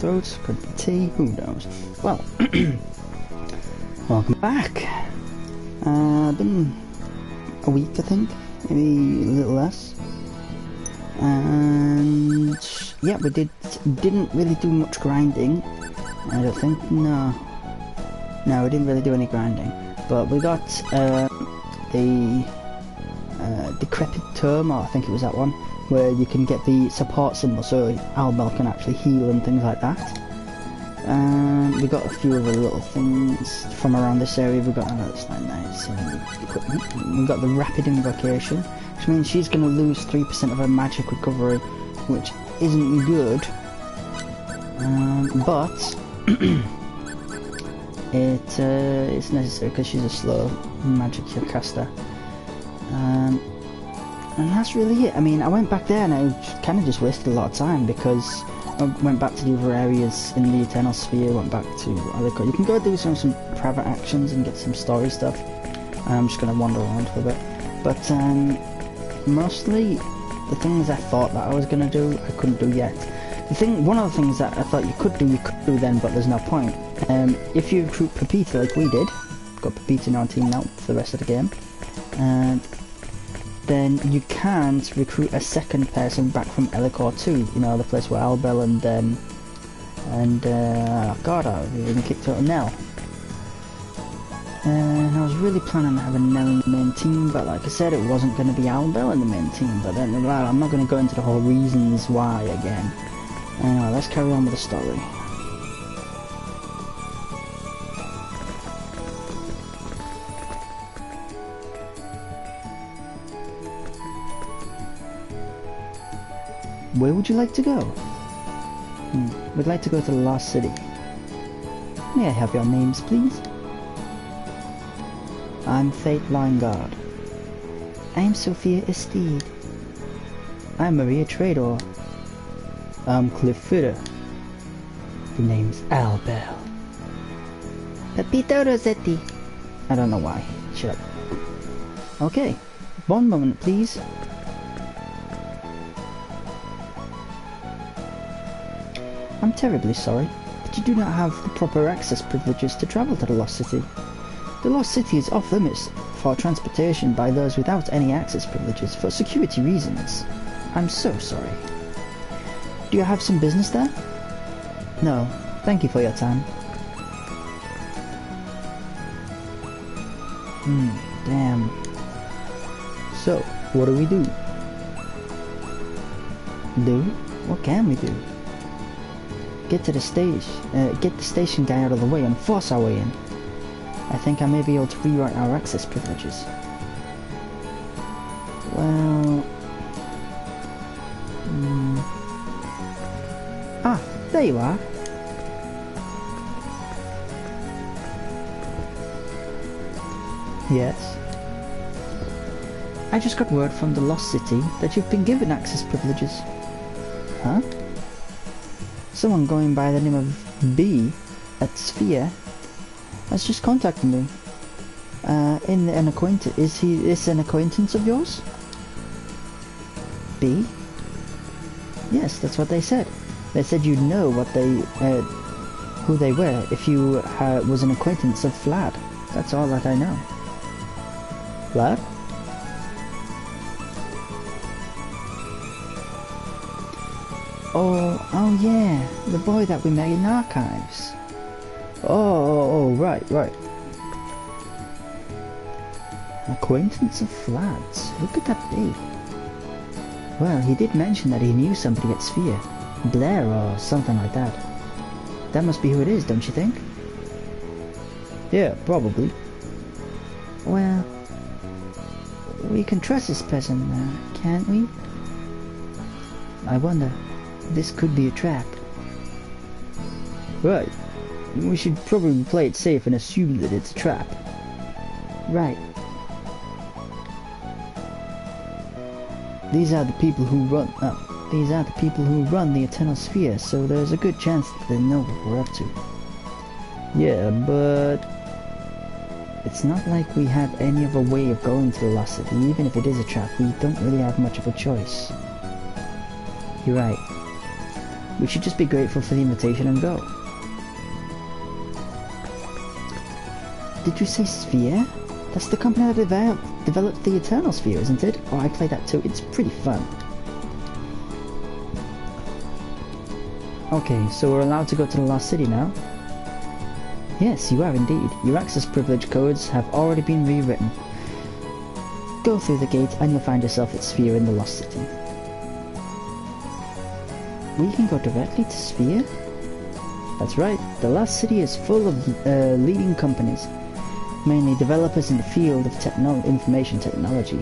throat, could be tea, who knows. Well, welcome back. Been a week, I think, maybe a little less. And yeah, we didn't really do much grinding. I don't think. No, we didn't really do any grinding. But we got the decrepit tome, or I think it was that one, where you can get the support symbol, so Albel can actually heal and things like that. And we got a few other little things from around this area. We got nice equipment. We got the rapid invocation, which means she's going to lose 3% of her magic recovery, which isn't good. But it's necessary because she's a slow magic caster. And that's really it. I mean, I went back there and I kind of just wasted a lot of time because I went back to the other areas in the Eternal Sphere, went back to Ellicott. You can go do some private actions and get some story stuff. I'm just going to wander around for a bit. But mostly the things I thought that I was going to do, I couldn't do yet. One of the things that I thought you could do then, but there's no point. If you recruit Pepita like we did, got Pepita in our team now for the rest of the game, and then you can't recruit a second person back from Ellicott 2, you know, the place where Albel God, I've even kicked out Nell. And I was really planning on having Nell in the main team, but like I said, it wasn't going to be Albel in the main team. But then, well, I'm not going to go into the whole reasons why again. Anyway, let's carry on with the story. Where would you like to go? We'd like to go to the Lost City. May I have your names, please? I'm Fate Lineguard. I'm Sophia Estede. I'm Maria Trador. I'm Cliff Fitter. The name's Albel. Pepita Rossetti. I don't know why. Shut up. Okay, one moment, please. I'm terribly sorry, but you do not have the proper access privileges to travel to the Lost City. The Lost City is off limits for transportation by those without any access privileges for security reasons. I'm so sorry. Do you have some business there? No, thank you for your time. Damn. So, what do we do? What can we do? Get to the stage, get the station guy out of the way and force our way in. I think I may be able to rewrite our access privileges. Well... Ah, there you are. Yes. I just got word from the Lost City that you've been given access privileges. Huh? Someone going by the name of B at Sphere has just contacted me. Is this an acquaintance of yours? B? Yes, that's what they said. They said you'd know who they were if you was an acquaintance of Vlad. That's all that I know. Vlad? Oh yeah, the boy that we met in Archives. Oh, right. Acquaintance of Vlad's? Who could that be? Well, he did mention that he knew somebody at Sphere. Blair or something like that. That must be who it is, don't you think? Yeah, probably. Well, we can trust this person, can't we? I wonder. This could be a trap. Right. We should probably play it safe and assume that it's a trap. Right. These are the people who run the Eternal Sphere, so there's a good chance that they know what we're up to. Yeah, but it's not like we have any other way of going to the Lost City. Even if it is a trap, we don't really have much of a choice. You're right. We should just be grateful for the invitation and go. Did you say Sphere? That's the company that developed the Eternal Sphere, isn't it? Oh, I play that too. It's pretty fun. Okay, so we're allowed to go to the Lost City now? Yes, you are indeed. Your access privilege codes have already been rewritten. Go through the gate and you'll find yourself at Sphere in the Lost City. We can go directly to Sphere? That's right. The Lost City is full of leading companies, mainly developers in the field of information technology.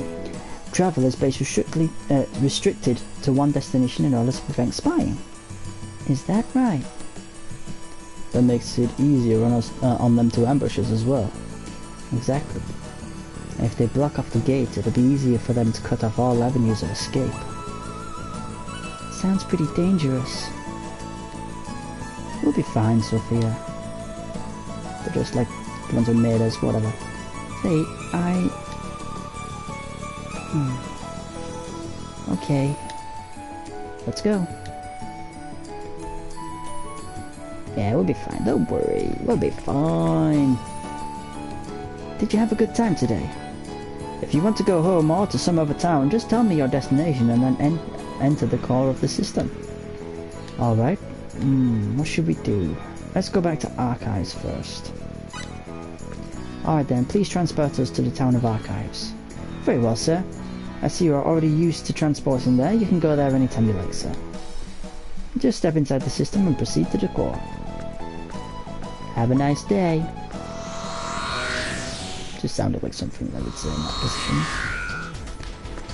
Travel is based restricted to one destination in order to prevent spying. Is that right? That makes it easier on them to ambush us as well. Exactly. If they block off the gate, it'll be easier for them to cut off all avenues of escape. Sounds pretty dangerous. We'll be fine, Sophia. They're just like the ones who made us, whatever. Hey, Okay. Let's go. Yeah, we'll be fine. Don't worry. We'll be fine. Did you have a good time today? If you want to go home or to some other town, just tell me your destination and then enter the core of the system. Alright. What should we do? Let's go back to Archives first. Alright then, please transport us to the town of Archives. Very well, sir. I see you are already used to transporting there. You can go there anytime you like, sir. Just step inside the system and proceed to the core. Have a nice day. Just sounded like something I would say in that position.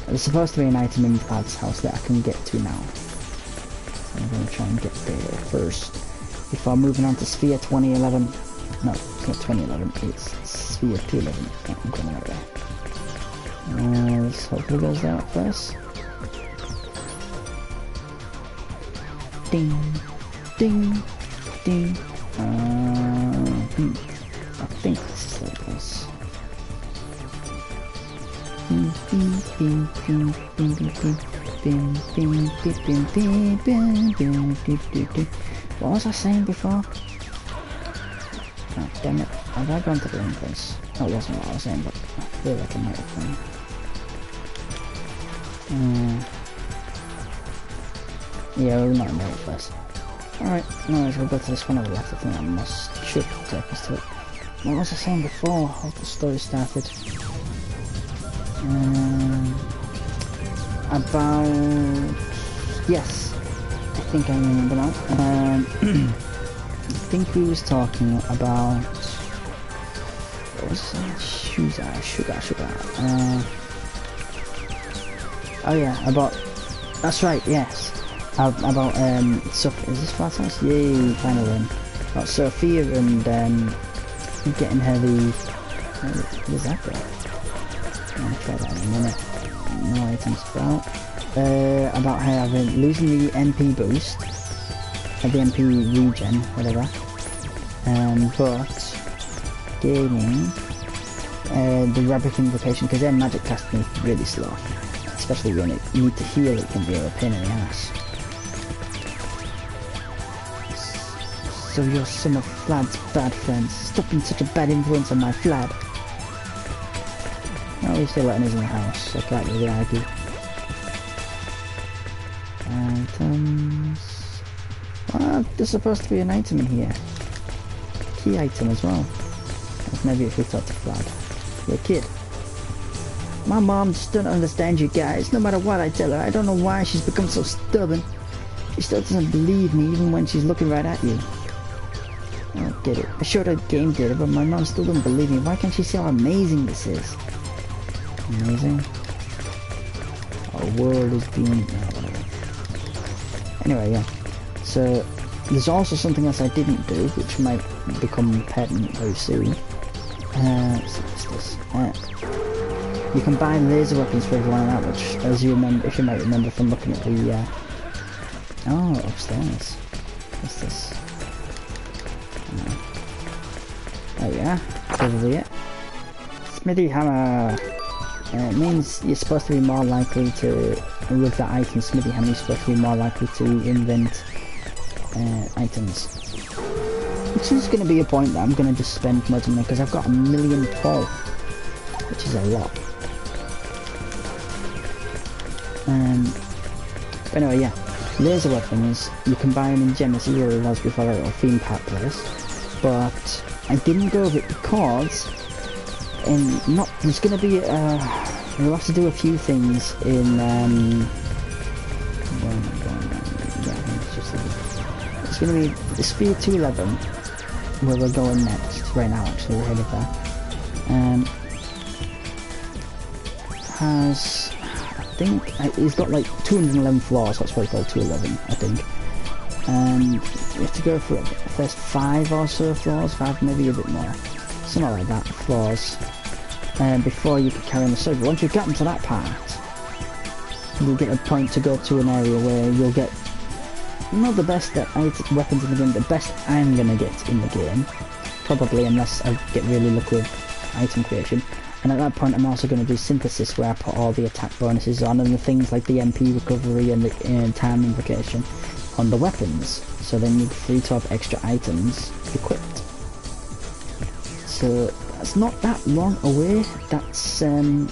There's supposed to be an item in God's house that I can get to now. So I'm going to try and get there first. Before moving on to Sphere 2011. No, it's not 2011, it's Sphere 211. Oh, I'm going out there. Let's hope it goes out first. Ding, ding, ding. I think this is like this. What was I saying before? Oh, damn it. Have I gone to the wrong place? That wasn't what I was saying, but I feel like I might have done. Yeah, we're not in the right place. Alright, anyways, we'll go to this one on the left. I think that should take us to it. What was I saying before? How the story started? About... Yes, I think I remember now. I think we was talking about... What was it? Sugar. Oh yeah, about... That's right, yes. About, Sophia... Is this Flat House? Yay, finally. About Sophia and, getting her the... What is that there? I'll try that in a minute. No items about her losing the MP boost, or the MP regen, whatever, but gaining the Rabbit Invocation, because their magic casting is really slow, especially when you need to heal. It can be a pain in the ass. So you're some of Vlad's bad friends. Stop being such a bad influence on my Vlad. At least they're letting us in the house. I can't really argue. Items. Well, there's supposed to be an item in here. Key item as well. Maybe if we talk to Vlad. You're a kid. My mom just doesn't understand you guys. No matter what I tell her, I don't know why she's become so stubborn. She still doesn't believe me even when she's looking right at you. I don't get it. I showed her game data, but my mom still doesn't believe me. Why can't she see how amazing this is? Amazing. Our world is being... Anyway, yeah. So, there's also something else I didn't do, which might become patent very soon. What's this? You can buy laser weapons for everyone on that, which, as you remember, if you might remember from looking at the, Oh, upstairs. What's this? Oh yeah, probably it. Smithy Hammer! It means you're supposed to be more likely to, with that item Smithy Hammer, you're supposed to be more likely to invent items. Which is going to be a point that I'm going to just spend loads of money because I've got 1,000,012, which is a lot. But anyway, yeah, laser weapons, you can buy them in Genesis or Raspberry Pi or theme park place, but I didn't go with it because there's going to be we'll have to do a few things in it's going to be the Sphere 211 where we're going next. Right now, actually, we're headed there. Has, I think, it's got like 211 floors. That's why it's called 211, I think. You have to go for the first 5 or so floors, 5, maybe a bit more, something like that, floors, before you can carry on the story. But once you've gotten to that part, you'll get a point to go to an area where you'll get not the best weapons in the game, the best I'm gonna get in the game, probably, unless I get really lucky with item creation. And at that point I'm also going to do synthesis, where I put all the attack bonuses on and the things like the MP recovery and the time invocation on the weapons, so then you're free to have extra items equipped. So that's not that long away, that's a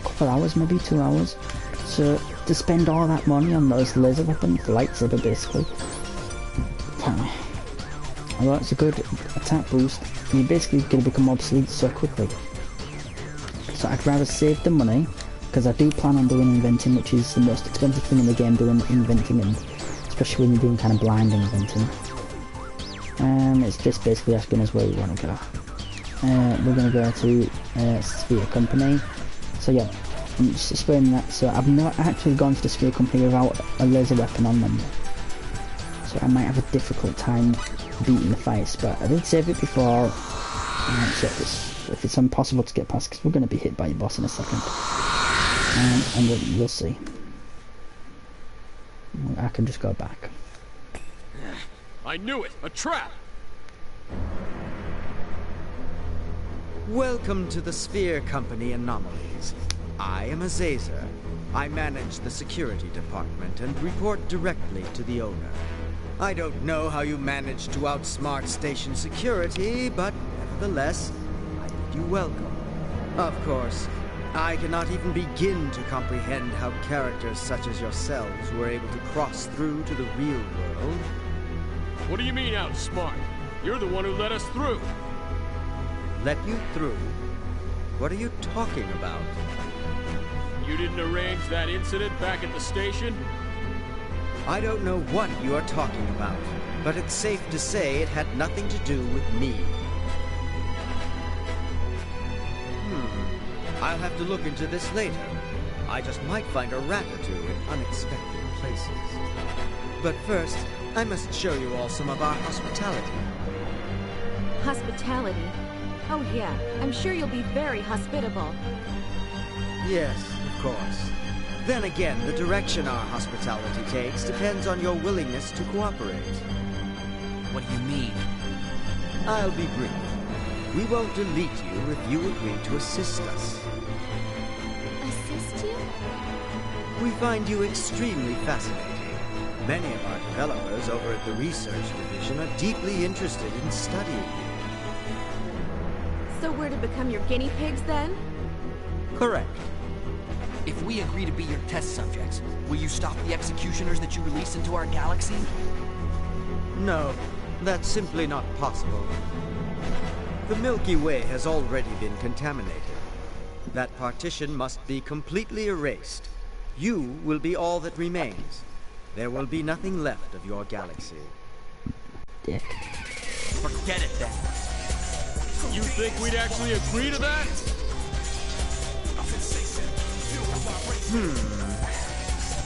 couple hours, maybe 2 hours. So to spend all that money on those laser weapons, the lightsaber basically, although it's a good attack boost, you're basically going to become obsolete so quickly. So I'd rather save the money, because I do plan on doing inventing, which is the most expensive thing in the game, doing inventing, and especially when you're doing kind of blind inventing. It's just basically asking us where we want to go. We're going to go to Sphere Company. So yeah, I'm just explaining that. So I've not actually gone to the Sphere Company without a laser weapon on them. So I might have a difficult time beating the fights, but I did save it before. So if it's impossible to get past, because we're going to be hit by your boss in a second. And we'll see. I can just go back. I knew it! A trap! Welcome to the Sphere Company Anomalies. I am Azazer. I manage the security department and report directly to the owner. I don't know how you managed to outsmart station security, but nevertheless, I bid you welcome. Of course, I cannot even begin to comprehend how characters such as yourselves were able to cross through to the real world. What do you mean outsmart? You're the one who let us through. Let you through? What are you talking about? You didn't arrange that incident back at the station? I don't know what you are talking about, but it's safe to say it had nothing to do with me. I'll have to look into this later. I just might find a rat or two in unexpected places. But first, I must show you all some of our hospitality. Hospitality? Oh yeah, I'm sure you'll be very hospitable. Yes, of course. Then again, the direction our hospitality takes depends on your willingness to cooperate. What do you mean? I'll be brief. We won't delete you if you agree to assist us. Assist you? We find you extremely fascinating. Many of our developers over at the research division are deeply interested in studying you. So we're to become your guinea pigs then? Correct. If we agree to be your test subjects, will you stop the executioners that you release into our galaxy? No, that's simply not possible. The Milky Way has already been contaminated. That partition must be completely erased. You will be all that remains. There will be nothing left of your galaxy. Dick. Forget it then. You think we'd actually agree to that?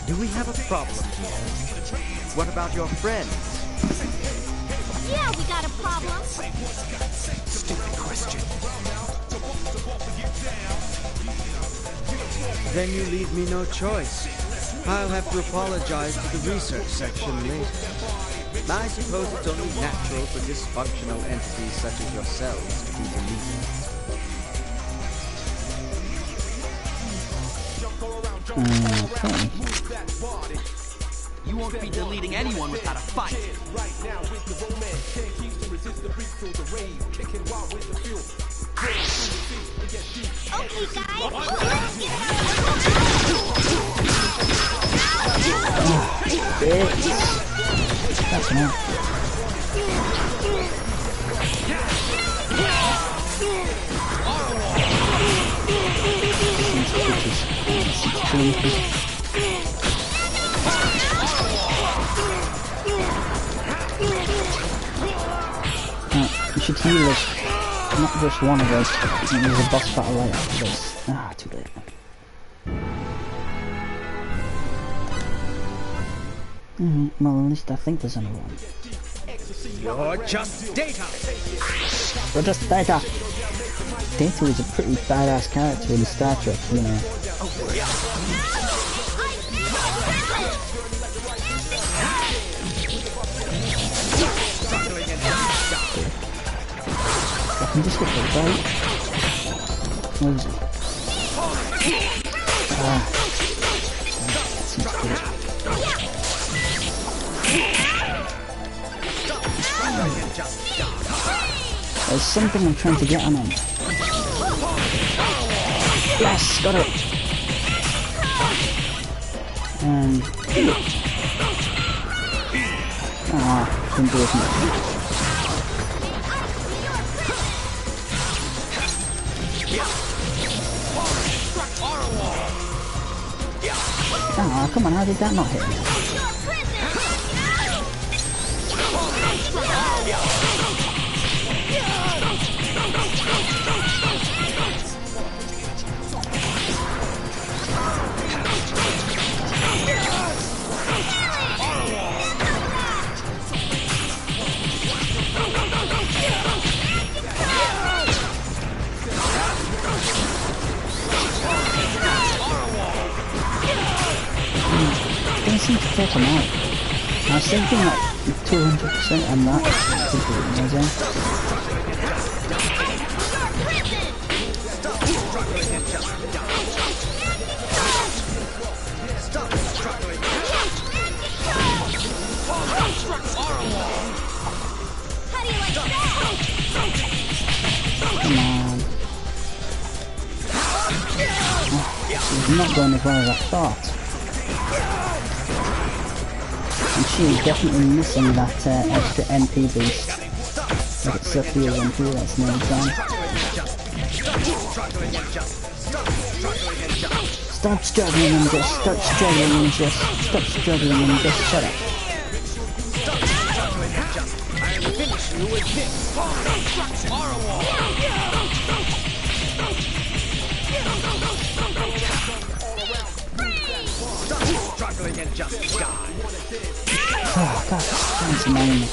Do we have a problem here? What about your friends? Yeah, we got a problem. Stupid Christian. Then you leave me no choice. I'll have to apologize to the research section later. I suppose it's only natural for dysfunctional entities such as yourselves to be deleted. Okay. You won't be deleting anyone without a fight. Okay, guys. That's enough. You should heal us, not just one of us. There's a boss battle right after this. Ah, too late. Well, at least I think there's only one. You're just Data! We're just Data! Data was a pretty badass character in Star Trek, you know. I can just get the right. Where is it? Ah. That seems good. There's something I'm trying to get on him. Yes, got it. Didn't do as much. Ah, come on, how did that not hit me? Didn't seem to take him out. I was thinking like 200% on that. I think it was amazing. Come on. It's not going as well as I thought. And she is definitely missing that extra MP boost. Like it's Sophia's MP, that's nearly done. Stop struggling and just stop struggling and just stop struggling and just shut up. Struggling and just die. Oh god, that's annoying.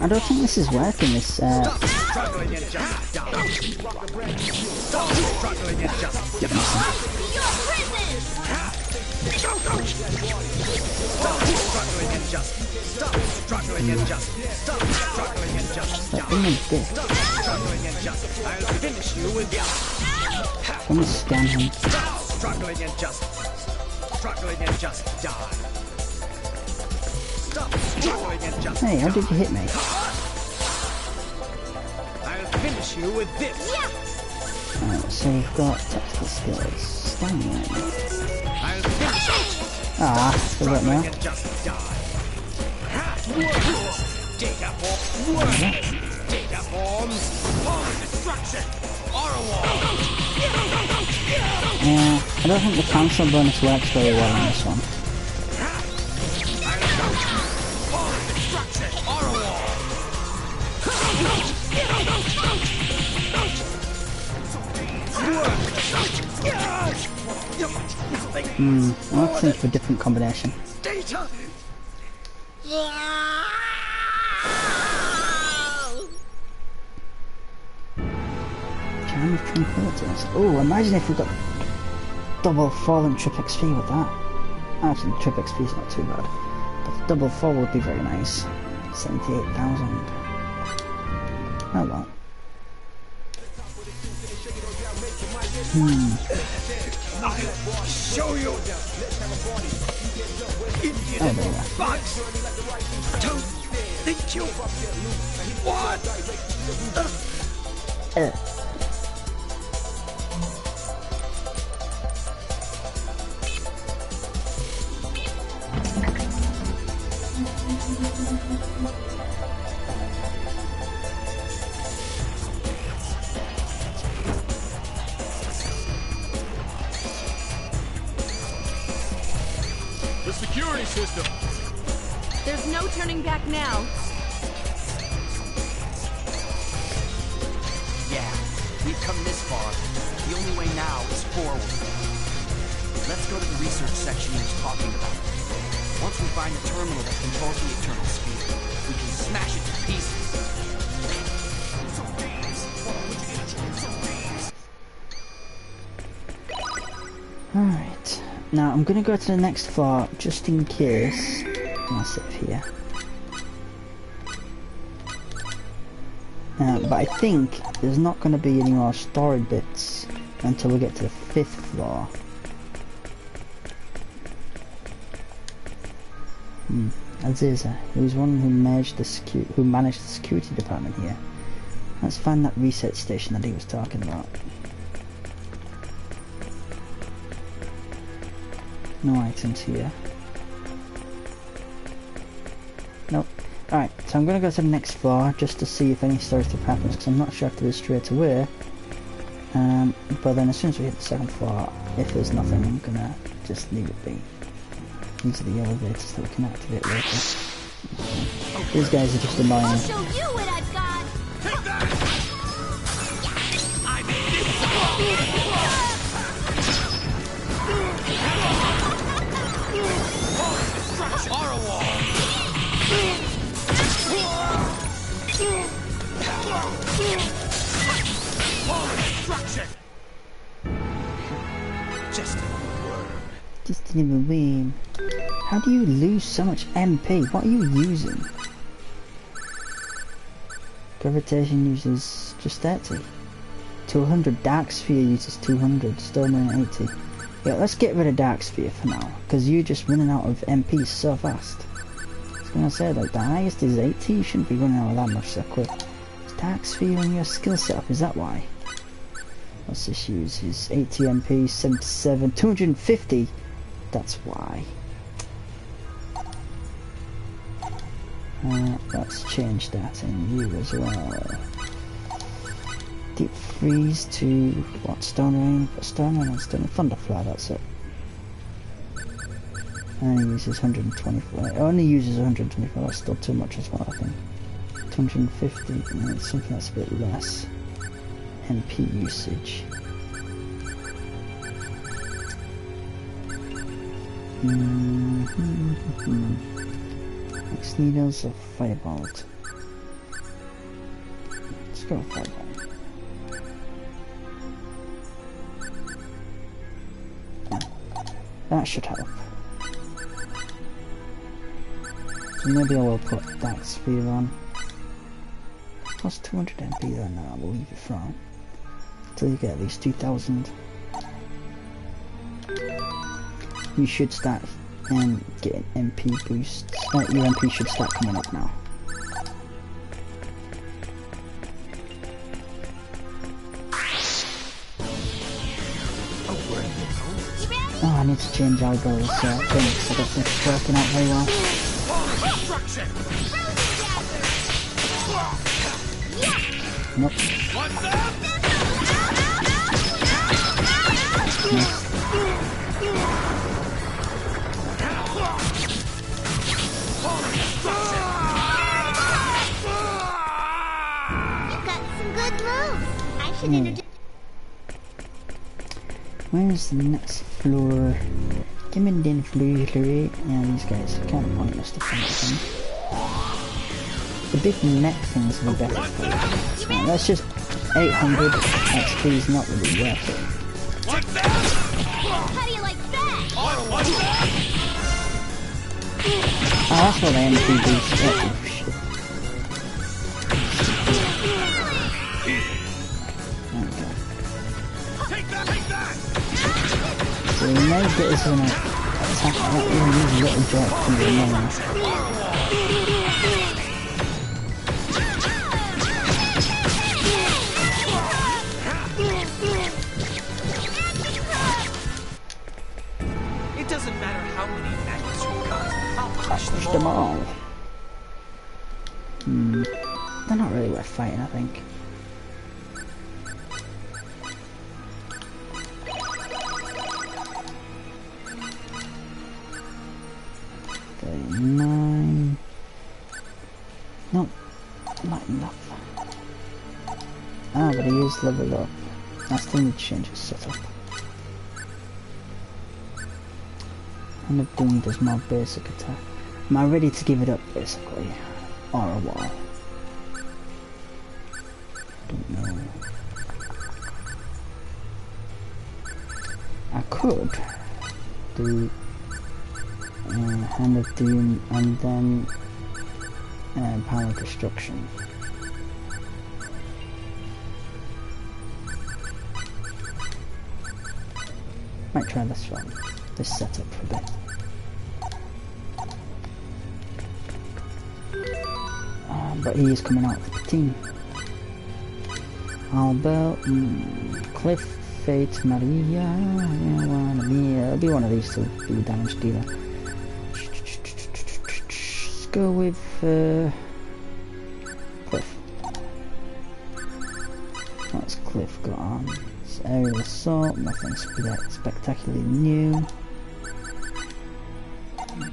I don't think this is working, this Struggling and just die. Stop struggling and just die. Stop struggling and just stop struggling and just stop struggling and just die. Stop struggling and just I'll finish you with ya. I'm gonna scan him. Stop struggling and just die. Stop struggling and just Hey, how did you hit me? I'll finish you with this. Alright, so we've got tactical skills. Stamina. I'll finish you. Ah, forgot now. And just die. Data forms. Form destruction. Yeah, I don't think the council bonus works very well on this one. I'll think of a different combination. Data. Charm of Tranquility. Oh, imagine if we got double fall and trip XP with that. Actually, trip XP is not too bad. But double fall would be very nice. 78,000. Oh well. I'll show you. Oh, there you are. Bugs. Don't think you want. The security system. There's no turning back now. Yeah, we've come this far. The only way now is forward. Let's go to the research section he was talking about. Once we find the terminal that controls the Eternal Sphere, we can smash it to pieces. Alright. Now I'm gonna go to the next floor just in case. I'll save here. But I think there's not gonna be any more storage bits until we get to the 5th floor. Aziza, he was one who managed the security department here. Let's find that reset station that he was talking about. No items here. Nope. Alright, so I'm gonna go to the next floor just to see if any storage happens, because I'm not sure if there is straight away. But then as soon as we hit the 2nd floor, if there's nothing, I'm gonna just leave it be. These are the elevators that we can activate later. These guys are just annoying. I'll show you what I've got. Take that! I made it! Ottawa! Destruction! Just Just another way. How do you lose so much MP? What are you using? Gravitation uses just 30. 200. Dark Sphere uses 200. Stormwind 80. Yeah, let's get rid of Dark Sphere for now, because you're just running out of MP so fast. I was gonna say, like, the highest is 80, you shouldn't be running out of that much so quick. Is Dark Sphere in your skill setup, is that why? What's this use? Is 80 MP, 77, 250? That's why. Let's change that in you as well. Deep freeze to what? Stone rain, stone rain and stone thunderfly. That's it. And it uses 124. It only uses 124. That's still too much as well, I think. 250. And it's something that's a bit less. MP usage. X needles or firebolt. Let's go firebolt. That should help. So maybe I will put Dark Sphere on. Plus 200 MP then I will leave it from. Until you get at least 2000. You should start getting MP boosts. Your MP should start coming up now. Oh, I need to change our goals, so I don't think it's working out very well. Nope. What's up? You've got some good moves. I should introduce. Where's the next floor? Come in den floor. Yeah, these guys are kind of pointless to find them. The big neck things are the better fight. So that's just 800 XP is not really worth it. What's up? How do you like that? What's up? Oh, that's what the MP boost. Oh, shit. There we go. Take that! Take that! why it is gonna attack that really little jerk from the annoying. It doesn't matter how many magnets you got. I'll Push push them all. They're not really worth fighting, I think. $39. No, not enough. Ah, but he is leveled up. I still need to change his setup. Hand of Doom does more basic attack. Am I ready to give it up, basically? Or a wall? Don't know. I could do Hand of Doom and then Power of Destruction. Might try this one, this setup for a bit. But he is coming out with the team. How about Cliff, Fate, Maria? It'll be one of these to be the damage dealer. Let's go with Cliff. What's Cliff got on? It's Aerial Assault, nothing spectacularly new.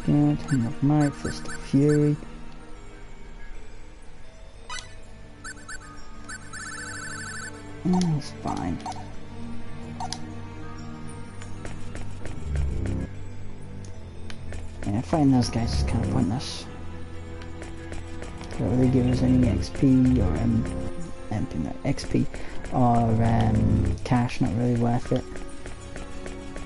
Good, Hand of Might, Fist of Fury. It's fine. Yeah, fighting those guys is kind of pointless. They don't really give us any XP or XP or cash, not really worth it.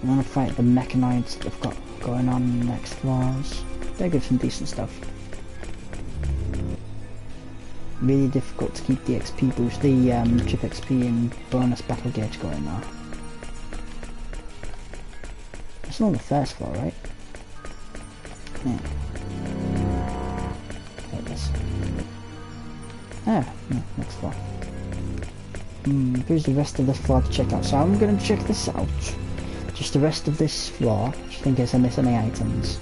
I want to fight the mechanoids that have got going on in the next floors. They give some decent stuff. Really difficult to keep the XP boost, the chip XP and bonus battle gauge going now. It's not the first floor, right? Yeah. Like this. Ah, no, next floor. Here's the rest of this floor to check out. So I'm going to check this out. Just the rest of this floor, just in case I miss any items.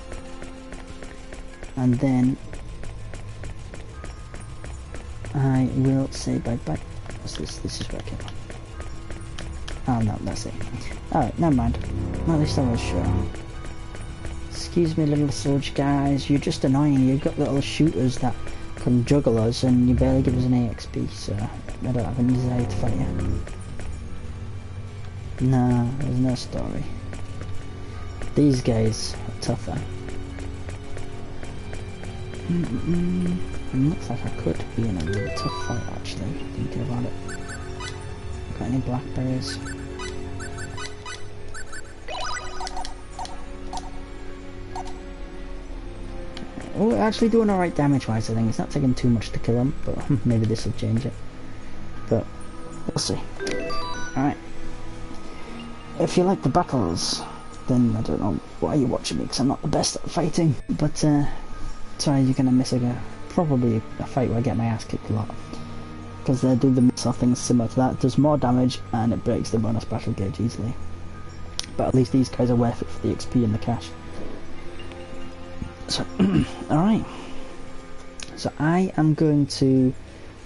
And then I will say bye-bye. What's this? This is working. Oh no, that's it. Alright, never mind. Well, at least I was sure. Excuse me, little sludge guys. You're just annoying. You've got little shooters that can juggle us and you barely give us any XP, so I don't have any desire to fight you. No, there's no story. These guys are tougher. It looks like I could be in a really tough fight actually, thinking about it. Got any blackberries? Oh, actually doing alright damage wise, I think. It's not taking too much to kill him, but maybe this will change it. But we'll see. Alright. If you like the battles, then I don't know why you're watching me, because I'm not the best at fighting. But sorry, you're gonna miss probably a fight where I get my ass kicked a lot, because they do the missile things similar to that. It does more damage and it breaks the bonus battle gauge easily. But at least these guys are worth it for the XP and the cash. So, alright. So I am going to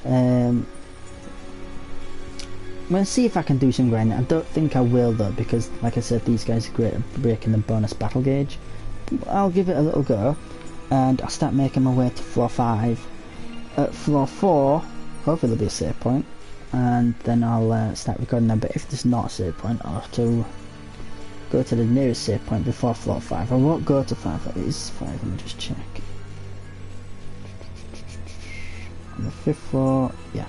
I'm going to see if I can do some grinding. I don't think I will though, because like I said, these guys are great at breaking the bonus battle gauge. I'll give it a little go, and I'll start making my way to floor 5. At floor 4, hopefully there'll be a save point, and then I'll start recording there. But if there's not a save point, I'll have to go to the nearest save point before floor 5. I won't go to 5, it is 5, let me just check. On the 5th floor, yeah.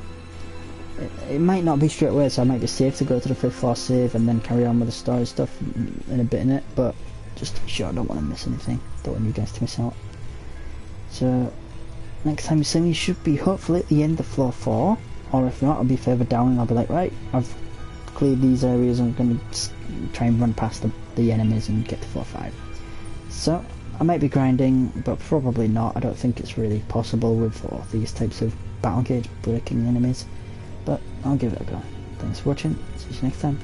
It might not be straight away, so I might be safe to go to the 5th floor save and then carry on with the story stuff in a bit in it, but just to be sure I don't want to miss anything. Don't want you guys to miss out. So next time you see me should be hopefully at the end of floor 4, or if not I'll be further down and I'll be like, right, I've clear these areas, I'm going to try and run past the enemies and get to 4-5. So I might be grinding, but probably not. I don't think it's really possible with all these types of battle gauge breaking enemies, but I'll give it a go. Thanks for watching, see you next time.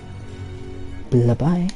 Bye bye.